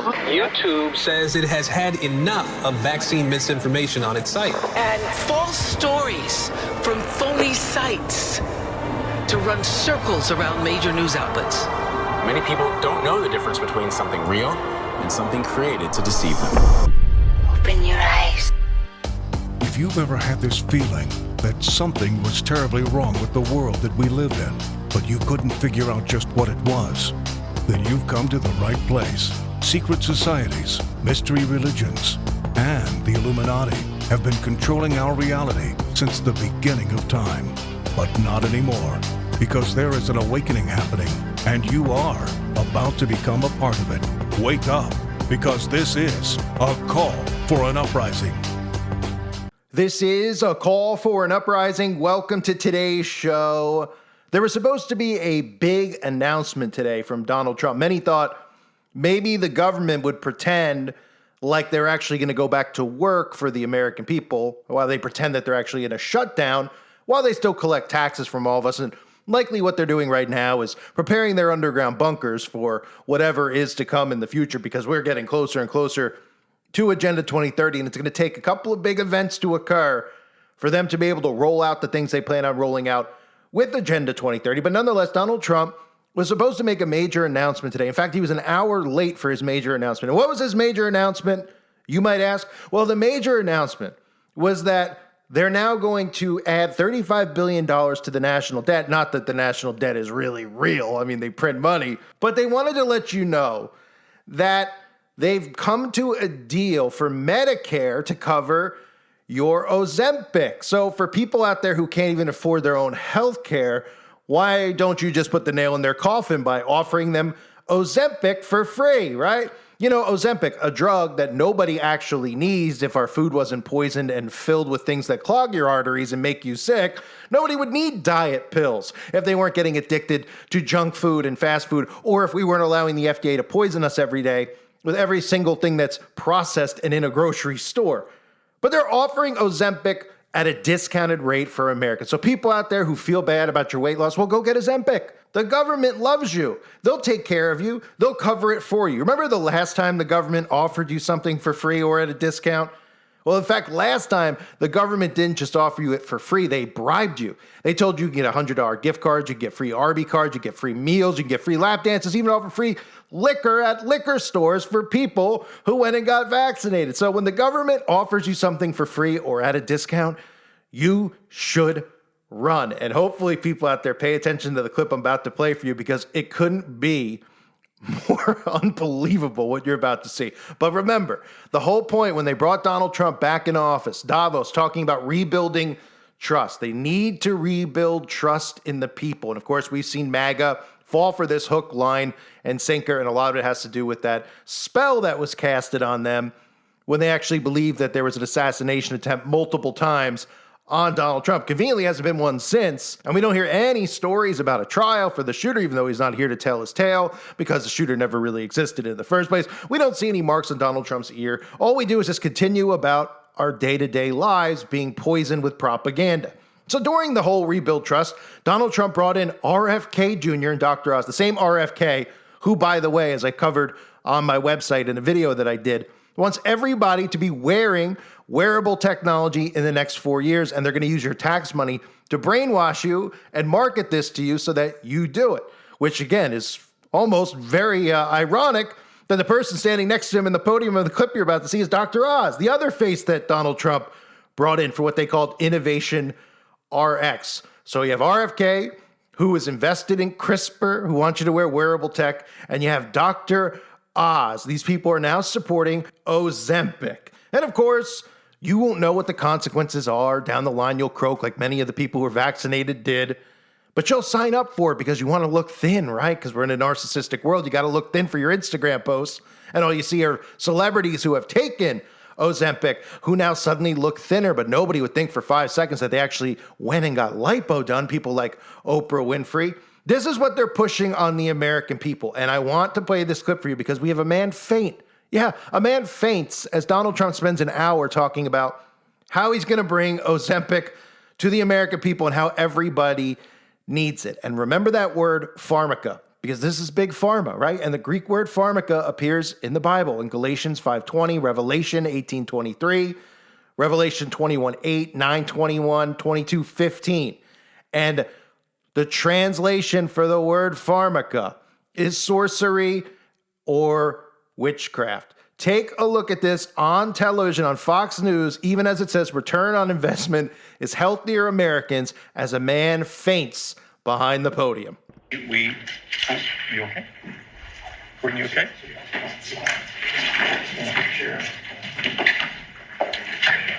YouTube says it has had enough of vaccine misinformation on its site. And false stories from phony sites to run circles around major news outlets. Many people don't know the difference between something real and something created to deceive them. Open your eyes. If you've ever had this feeling that something was terribly wrong with the world that we live in, but you couldn't figure out just what it was, then you've come to the right place. Secret societies, mystery religions, and the Illuminati have been controlling our reality since the beginning of time. But not anymore, because there is an awakening happening, and you are about to become a part of it. Wake up, because this is a call for an uprising. This is a call for an uprising. Welcome to today's show. There was supposed to be a big announcement today from Donald Trump. Many thought maybe the government would pretend like they're actually going to go back to work for the American people while they pretend that they're actually in a shutdown while they still collect taxes from all of us. And likely what they're doing right now is preparing their underground bunkers for whatever is to come in the future, because we're getting closer and closer to Agenda 2030, and it's going to take a couple of big events to occur for them to be able to roll out the things they plan on rolling out with Agenda 2030. But nonetheless, Donald Trump was supposed to make a major announcement today. In fact, he was an hour late for his major announcement. And what was his major announcement, you might ask? Well, the major announcement was that they're now going to add $35 billion to the national debt. Not that the national debt is really real. I mean, they print money. But they wanted to let you know that they've come to a deal for Medicare to cover your Zempic. So for people out there who can't even afford their own health care, why don't you just put the nail in their coffin by offering them Zempic for free, right? You know, Zempic, a drug that nobody actually needs. If our food wasn't poisoned and filled with things that clog your arteries and make you sick, nobody would need diet pills if they weren't getting addicted to junk food and fast food, or if we weren't allowing the FDA to poison us every day with every single thing that's processed and in a grocery store. But they're offering Zempic at a discounted rate for Americans. So people out there who feel bad about your weight loss, well, go get Zempic. The government loves you. They'll take care of you. They'll cover it for you. Remember the last time the government offered you something for free or at a discount? Well, in fact, last time the government didn't just offer you it for free, they bribed you. They told you get $100 gift cards, you get free Arby cards, you get free meals, you get free lap dances, even offer free liquor at liquor stores for people who went and got vaccinated. So when the government offers you something for free or at a discount, you should run. And hopefully people out there pay attention to the clip I'm about to play for you, because it couldn't be more unbelievable what you're about to see. But remember, the whole point when they brought Donald Trump back in office, Davos, talking about rebuilding trust. They need to rebuild trust in the people. And of course, we've seen MAGA fall for this hook, line, and sinker, and a lot of it has to do with that spell that was casted on them when they actually believed that there was an assassination attempt multiple times on Donald Trump. Conveniently hasn't been one since, and we don't hear any stories about a trial for the shooter, even though he's not here to tell his tale, because the shooter never really existed in the first place. We don't see any marks on Donald Trump's ear. All we do is just continue about our day-to-day lives being poisoned with propaganda. So during the whole rebuild trust, Donald Trump brought in RFK Jr. and Dr. Oz, the same RFK who, by the way, as I covered on my website in a video that I did, wants everybody to be wearing wearable technology in the next 4 years, and they're going to use your tax money to brainwash you and market this to you so that you do it, which again is almost very ironic that the person standing next to him in the podium of the clip you're about to see is Dr. Oz, the other face that Donald Trump brought in for what they called Innovation RX. So you have RFK, who is invested in CRISPR, who wants you to wear wearable tech, and you have Dr. Oz. These people are now supporting Zempic. And of course, you won't know what the consequences are. Down the line, you'll croak like many of the people who are vaccinated did. But you'll sign up for it because you want to look thin, right? Because we're in a narcissistic world. You got to look thin for your Instagram posts. And all you see are celebrities who have taken Zempic, who now suddenly look thinner, but nobody would think for 5 seconds that they actually went and got lipo done. People like Oprah Winfrey. This is what they're pushing on the American people. And I want to play this clip for you because we have a man faint. Yeah, a man faints as Donald Trump spends an hour talking about how he's going to bring Zempic to the American people and how everybody needs it. And remember that word, pharmaca, because this is big pharma, right? And the Greek word pharmaka appears in the Bible in Galatians 5:20, Revelation 18:23, Revelation 21:8, 9:21, 22:15. And the translation for the word pharmaka is sorcery or witchcraft. Take a look at this on television on Fox News, even as it says return on investment is healthier Americans as a man faints behind the podium. You okay? Gordon, you okay?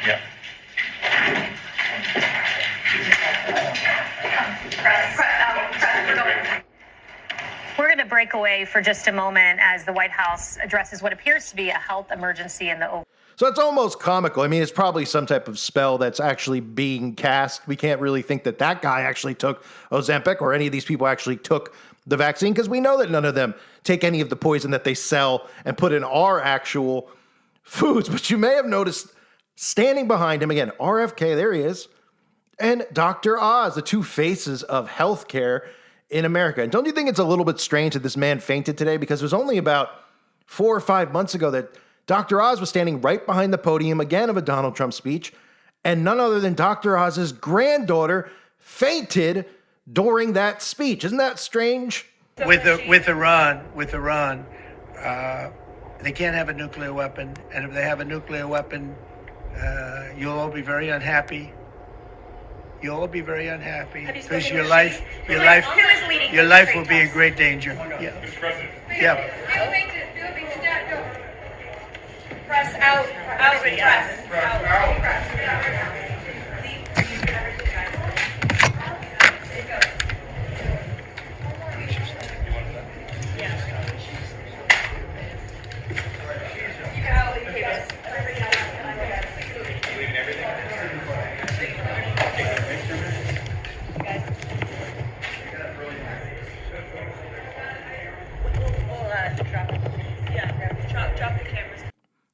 Yeah. We're going to break away for just a moment as the White House addresses what appears to be a health emergency in the So it's almost comical. I mean, it's probably some type of spell that's actually being cast. We can't really think that that guy actually took Zempic or any of these people actually took the vaccine, because we know that none of them take any of the poison that they sell and put in our actual foods. But you may have noticed standing behind him, again, RFK, there he is, and Dr. Oz, the two faces of healthcare in America. And don't you think it's a little bit strange that this man fainted today? Because it was only about 4 or 5 months ago that Dr. Oz was standing right behind the podium again of a Donald Trump speech, and none other than Dr. Oz's granddaughter fainted during that speech. Isn't that strange? With Iran, they can't have a nuclear weapon, and if they have a nuclear weapon, you'll all be very unhappy. You'll all be very unhappy because your life will be in great danger. Yeah. Yeah. press out, press.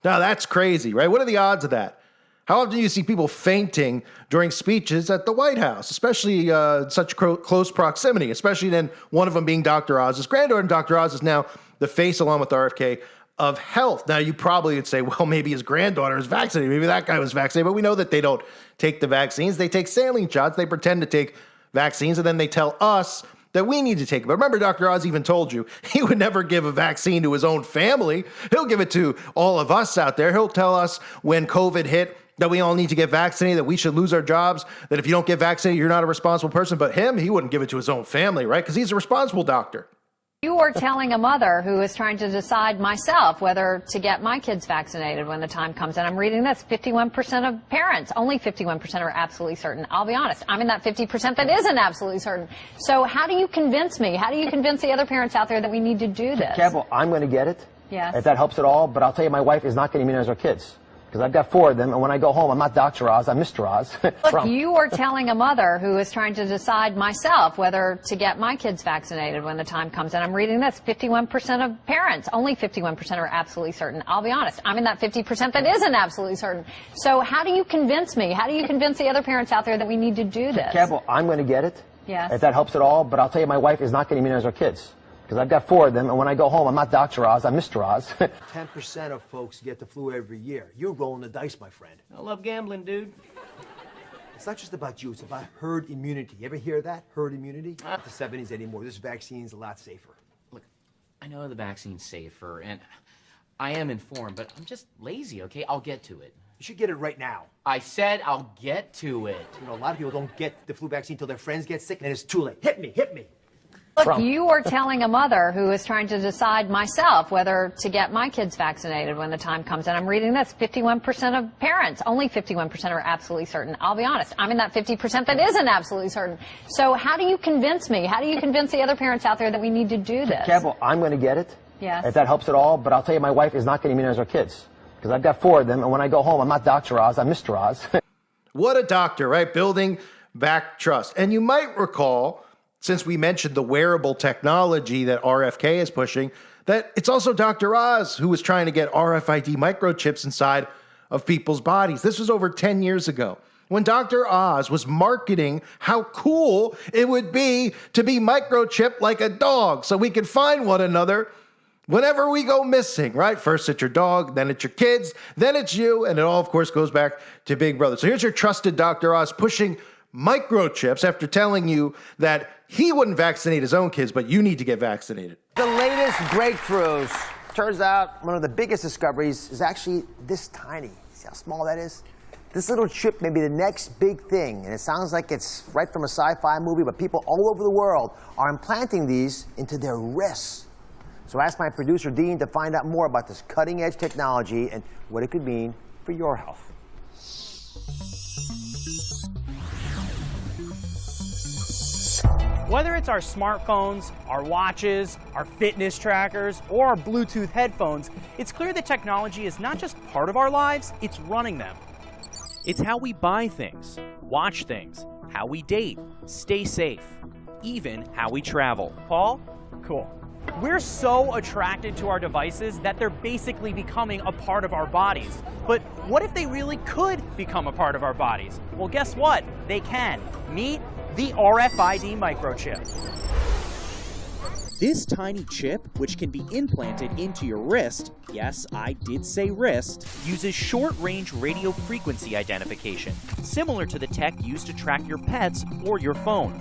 Now that's crazy, right? What are the odds of that? How often do you see people fainting during speeches at the White House, especially such close proximity, especially then one of them being Dr. Oz's granddaughter, and Dr. Oz is now the face, along with RFK, of health. Now, you probably would say, well, maybe his granddaughter is vaccinated. Maybe that guy was vaccinated. But we know that they don't take the vaccines. They take saline shots. They pretend to take vaccines, and then they tell us that we need to take it. But remember, Dr. Oz even told you he would never give a vaccine to his own family. He'll give it to all of us out there. He'll tell us when COVID hit that we all need to get vaccinated, that we should lose our jobs, that if you don't get vaccinated, you're not a responsible person. But him, he wouldn't give it to his own family, right? Because he's a responsible doctor. You are telling a mother who is trying to decide myself whether to get my kids vaccinated when the time comes. And I'm reading this, 51% of parents, only 51% are absolutely certain. I'll be honest, I'm in that 50% that isn't absolutely certain. So how do you convince me? How do you convince the other parents out there that we need to do this? Campbell, I'm going to get it. Yes. If that helps at all. But I'll tell you, my wife is not going to immunize our kids. Because I've got 4 of them, and when I go home, I'm not Dr. Oz, I'm Mr. Oz. Look, you are telling a mother who is trying to decide myself whether to get my kids vaccinated when the time comes. And I'm reading this, 51% of parents, only 51% are absolutely certain. I'll be honest, I'm in that 50% that isn't absolutely certain. So how do you convince me? How do you convince the other parents out there that we need to do this? Campbell, I'm going to get it. Yes. If that helps at all. But I'll tell you, my wife is not going to immunize our kids. Because I've got 4 of them, and when I go home, I'm not Dr. Oz, I'm Mr. Oz. 10% of folks get the flu every year. You're rolling the dice, my friend. I love gambling, dude. It's not just about you, it's about herd immunity. You ever hear that? Herd immunity? Not the 70s anymore. This vaccine's a lot safer. Look, I know the vaccine's safer, and I am informed, but I'm just lazy, okay? I'll get to it. You should get it right now. I said I'll get to it. You know, a lot of people don't get the flu vaccine until their friends get sick, and it's too late. Hit me, hit me. Look, you are telling a mother who is trying to decide myself whether to get my kids vaccinated when the time comes. And I'm reading this, 51% of parents, only 51% are absolutely certain. I'll be honest, I'm in that 50% that isn't absolutely certain. So how do you convince me? How do you convince the other parents out there that we need to do this? Campbell, I'm going to get it. Yes. If that helps at all. But I'll tell you, my wife is not going to immunize our kids. Because I've got 4 of them, and when I go home, I'm not Dr. Oz, I'm Mr. Oz. What a doctor, right? Building back trust. And you might recall, since we mentioned the wearable technology that RFK is pushing, that it's also Dr. Oz who was trying to get RFID microchips inside of people's bodies. This was over 10 years ago. when Dr. Oz was marketing how cool it would be to be microchipped like a dog so we could find one another whenever we go missing, right? First it's your dog, then it's your kids, then it's you, and it all, of course, goes back to Big Brother. So here's your trusted Dr. Oz pushing microchips after telling you that he wouldn't vaccinate his own kids, but you need to get vaccinated. The latest breakthroughs. Turns out one of the biggest discoveries is actually this tiny. See how small that is? This little chip may be the next big thing, and it sounds like it's right from a sci-fi movie, but people all over the world are implanting these into their wrists. So I asked my producer, Dean, to find out more about this cutting-edge technology and what it could mean for your health. Whether it's our smartphones, our watches, our fitness trackers, or our Bluetooth headphones, it's clear that technology is not just part of our lives, it's running them. It's how we buy things, watch things, how we date, stay safe, even how we travel. Paul? Cool. We're so attracted to our devices that they're basically becoming a part of our bodies. But what if they really could become a part of our bodies? Well, guess what? They can. Meet the RFID microchip. This tiny chip, which can be implanted into your wrist, yes, I did say wrist, uses short-range radio frequency identification, similar to the tech used to track your pets or your phone.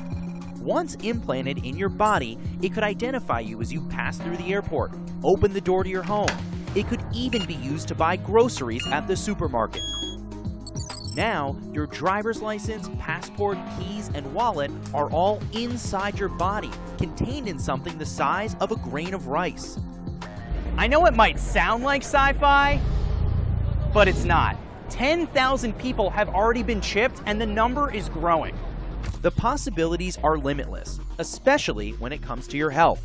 Once implanted in your body, it could identify you as you pass through the airport, open the door to your home. It could even be used to buy groceries at the supermarket. Now, your driver's license, passport, keys, and wallet are all inside your body, contained in something the size of a grain of rice. I know it might sound like sci-fi, but it's not. 10,000 people have already been chipped, and the number is growing. The possibilities are limitless, especially when it comes to your health.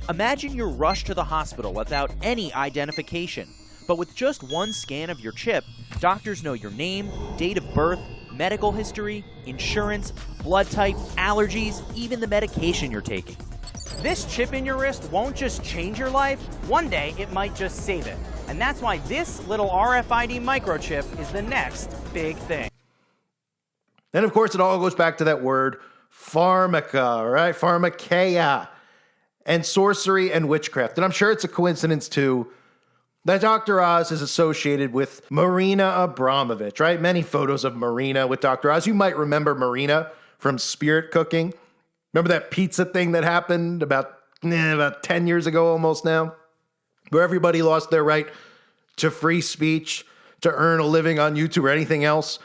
Imagine you're rushed to the hospital without any identification, but with just one scan of your chip, doctors know your name, date of birth, medical history, insurance, blood type, allergies, even the medication you're taking. This chip in your wrist won't just change your life, one day it might just save it. And that's why this little RFID microchip is the next big thing. And of course, it all goes back to that word, pharmaca, right? Pharmakeia, and sorcery and witchcraft. And I'm sure it's a coincidence, too, that Dr. Oz is associated with Marina Abramovich, right? Many photos of Marina with Dr. Oz. You might remember Marina from Spirit Cooking. Remember that pizza thing that happened about 10 years ago almost now? Where everybody lost their right to free speech, to earn a living on YouTube or anything else,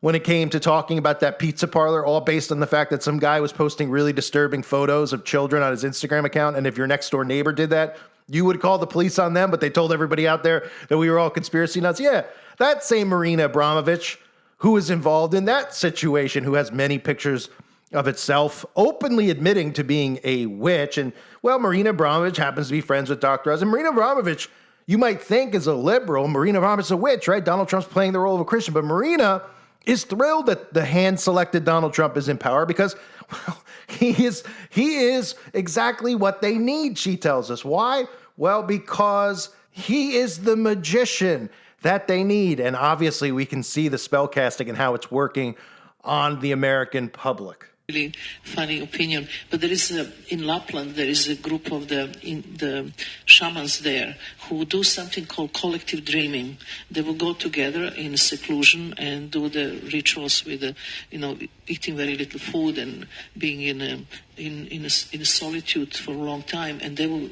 when it came to talking about that pizza parlor, all based on the fact that some guy was posting really disturbing photos of children on his Instagram account. And if your next door neighbor did that, you would call the police on them, but they told everybody out there that we were all conspiracy nuts. Yeah, that same Marina Abramovich, who is involved in that situation, who has many pictures of itself openly admitting to being a witch. And, well, Marina Abramovich happens to be friends with Dr. Oz. And Marina Abramovich, you might think, is a liberal. Marina Abramovich is a witch, right? Donald Trump's playing the role of a Christian. But Marina is thrilled that the hand-selected Donald Trump is in power because, well, he is exactly what they need, she tells us. Why? Well, because he is the magician that they need. And obviously we can see the spellcasting and how it's working on the American public. Really funny opinion, but there is in Lapland there is a group of the shamans there who do something called collective dreaming. They will go together in seclusion and do the rituals with eating very little food and being in a solitude for a long time, and they will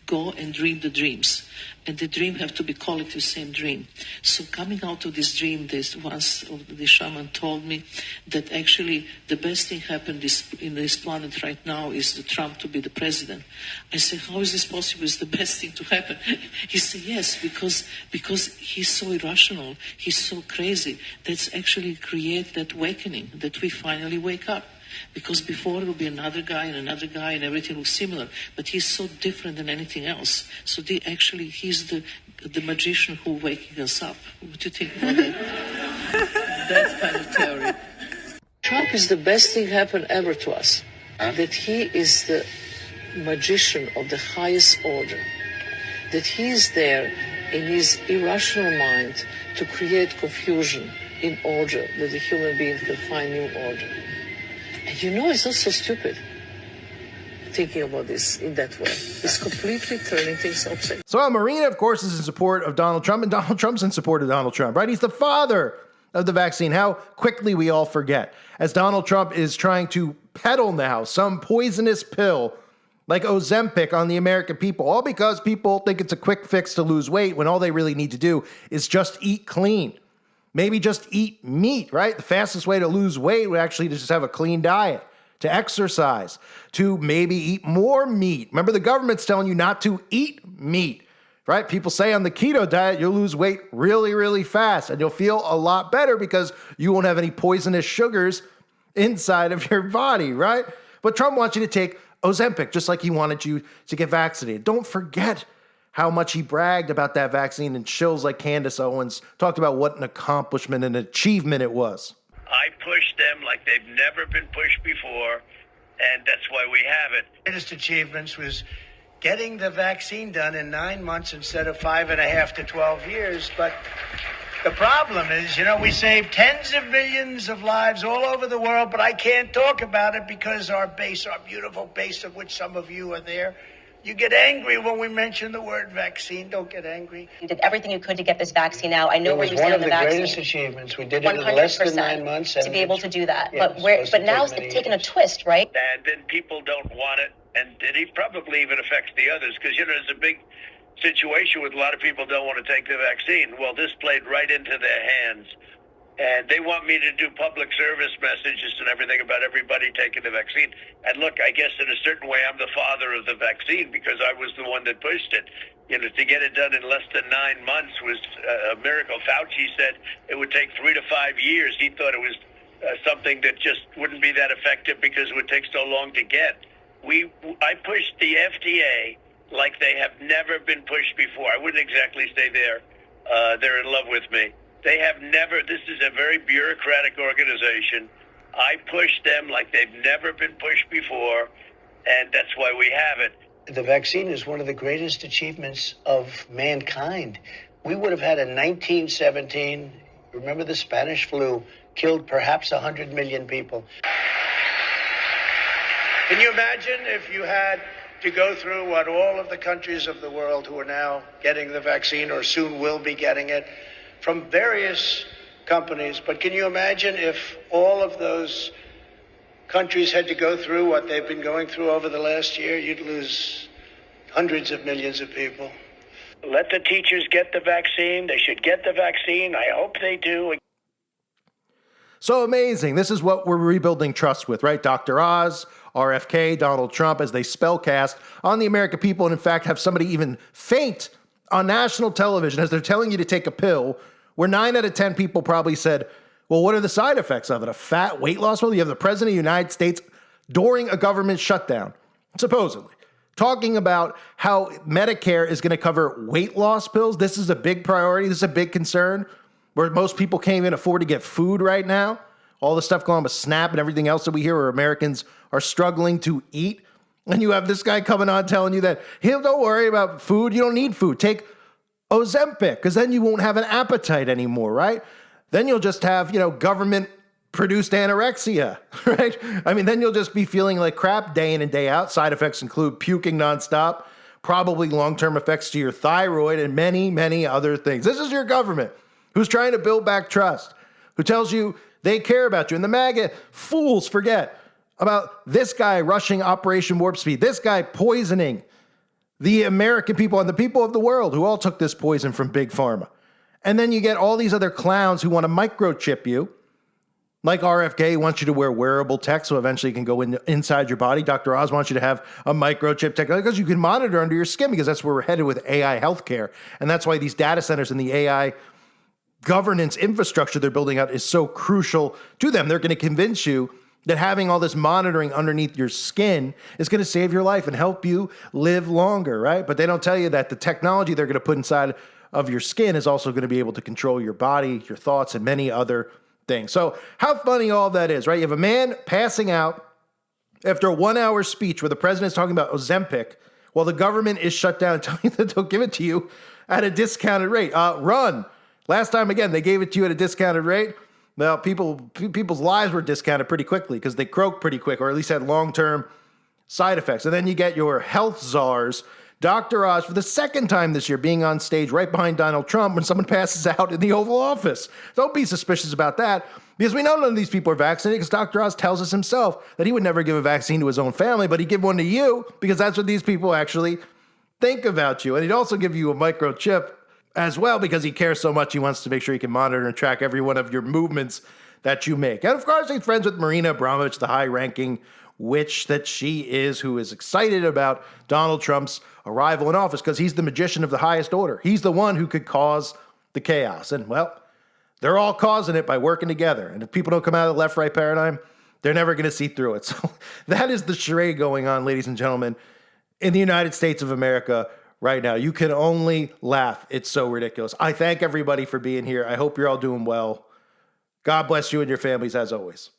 go and dream the dreams. And the dream have to be collective, same dream. So coming out of this dream, once the shaman told me that actually the best thing happened in this planet right now is the Trump to be the president. I said, how is this possible? It's the best thing to happen. He said, yes, because he's so irrational, he's so crazy. That's actually create that awakening, that we finally wake up. Because before it will be another guy and everything looks similar. But he's so different than anything else. So he's the magician who waking us up. What do you think about that? That kind of theory. Trump is the best thing happened ever to us. That he is the magician of the highest order. That he is there in his irrational mind to create confusion in order, that the human being can find new order. And it's not so stupid thinking about this in that way. It's completely turning things upside down. So Marina, of course, is in support of Donald Trump, and Donald Trump's in support of Donald Trump, right? He's the father of the vaccine. How quickly we all forget. As Donald Trump is trying to peddle now some poisonous pill like Zempic on the American people, all because people think it's a quick fix to lose weight when all they really need to do is just eat clean. Maybe just eat meat, right? The fastest way to lose weight would actually just have a clean diet, to exercise, to maybe eat more meat. Remember, the government's telling you not to eat meat, right? People say on the keto diet, you'll lose weight really, really fast, and you'll feel a lot better because you won't have any poisonous sugars inside of your body, right? But Trump wants you to take Zempic, just like he wanted you to get vaccinated. Don't forget how much he bragged about that vaccine, and shills like Candace Owens talked about what an accomplishment and achievement it was. I pushed them like they've never been pushed before, and that's why we have it. Greatest achievements was getting the vaccine done in 9 months instead of 5.5 to 12 years. But the problem is, we saved tens of millions of lives all over the world, but I can't talk about it because our beautiful base, of which some of you are there, you get angry when we mention the word vaccine. Don't get angry. You did everything you could to get this vaccine out. I know where you stand on the vaccine. It was one of the greatest achievements. We did it in less than 9 months. To be able to do that. Yeah, but now it's taken a twist, right? And then people don't want it, and it probably even affects the others, because, there's a big situation with a lot of people don't want to take the vaccine. Well, this played right into their hands. And they want me to do public service messages and everything about everybody taking the vaccine. And look, I guess in a certain way, I'm the father of the vaccine because I was the one that pushed it. To get it done in less than 9 months was a miracle. Fauci said it would take 3 to 5 years. He thought it was something that just wouldn't be that effective because it would take so long to get. I pushed the FDA like they have never been pushed before. I wouldn't exactly say they're in love with me. They have never, this is a very bureaucratic organization. I pushed them like they've never been pushed before, and that's why we have it. The vaccine is one of the greatest achievements of mankind. We would have had in 1917, remember the Spanish flu, killed perhaps 100 million people. Can you imagine if you had to go through what all of the countries of the world who are now getting the vaccine or soon will be getting it from various companies, but can you imagine if all of those countries had to go through what they've been going through over the last year? You'd lose hundreds of millions of people. Let the teachers get the vaccine. They should get the vaccine. I hope they do. So amazing. This is what we're rebuilding trust with, right? Dr. Oz, RFK, Donald Trump, as they spellcast on the American people, and in fact have somebody even faint on national television as they're telling you to take a pill where 9 out of 10 people probably said, well, what are the side effects of it? A fat weight loss pill? You have the president of the United States during a government shutdown, supposedly, talking about how Medicare is going to cover weight loss pills. This is a big priority. This is a big concern where most people can't even afford to get food right now. All the stuff going on with SNAP and everything else that we hear where Americans are struggling to eat. And you have this guy coming on telling you that, hey, don't worry about food. You don't need food. Take Zempic, because then you won't have an appetite anymore, right? Then you'll just have, government-produced anorexia, right? I mean, then you'll just be feeling like crap day in and day out. Side effects include puking nonstop, probably long-term effects to your thyroid, and many, many other things. This is your government who's trying to build back trust, who tells you they care about you. And the MAGA fools forget about this guy rushing Operation Warp Speed, this guy poisoning the American people and the people of the world who all took this poison from Big Pharma. And then you get all these other clowns who want to microchip you, like RFK wants you to wear wearable tech so eventually you can go inside your body. Dr. Oz wants you to have a microchip technology because you can monitor under your skin, because that's where we're headed with AI healthcare. And that's why these data centers and the AI governance infrastructure they're building out is so crucial to them. They're going to convince you that having all this monitoring underneath your skin is going to save your life and help you live longer, right? But they don't tell you that the technology they're going to put inside of your skin is also going to be able to control your body, your thoughts, and many other things. So how funny all that is, right? You have a man passing out after a 1-hour speech where the president is talking about Zempic while the government is shut down and telling you that they'll give it to you at a discounted rate. Run. Last time, again, they gave it to you at a discounted rate. well, people's lives were discounted pretty quickly because they croaked pretty quick, or at least had long-term side effects. And then you get your health czars, Dr. Oz, for the second time this year, being on stage right behind Donald Trump when someone passes out in the Oval Office. Don't be suspicious about that, because we know none of these people are vaccinated, because Dr. Oz tells us himself that he would never give a vaccine to his own family, but he'd give one to you, because that's what these people actually think about you. And he'd also give you a microchip as well, because he cares so much, he wants to make sure he can monitor and track every one of your movements that you make. And of course, he's friends with Marina Abramovich, the high-ranking witch that she is, who is excited about Donald Trump's arrival in office, because he's the magician of the highest order. He's the one who could cause the chaos. And, well, they're all causing it by working together. And if people don't come out of the left-right paradigm, they're never going to see through it. So that is the charade going on, ladies and gentlemen, in the United States of America right now. You can only laugh. It's so ridiculous. I thank everybody for being here. I hope you're all doing well. God bless you and your families, as always.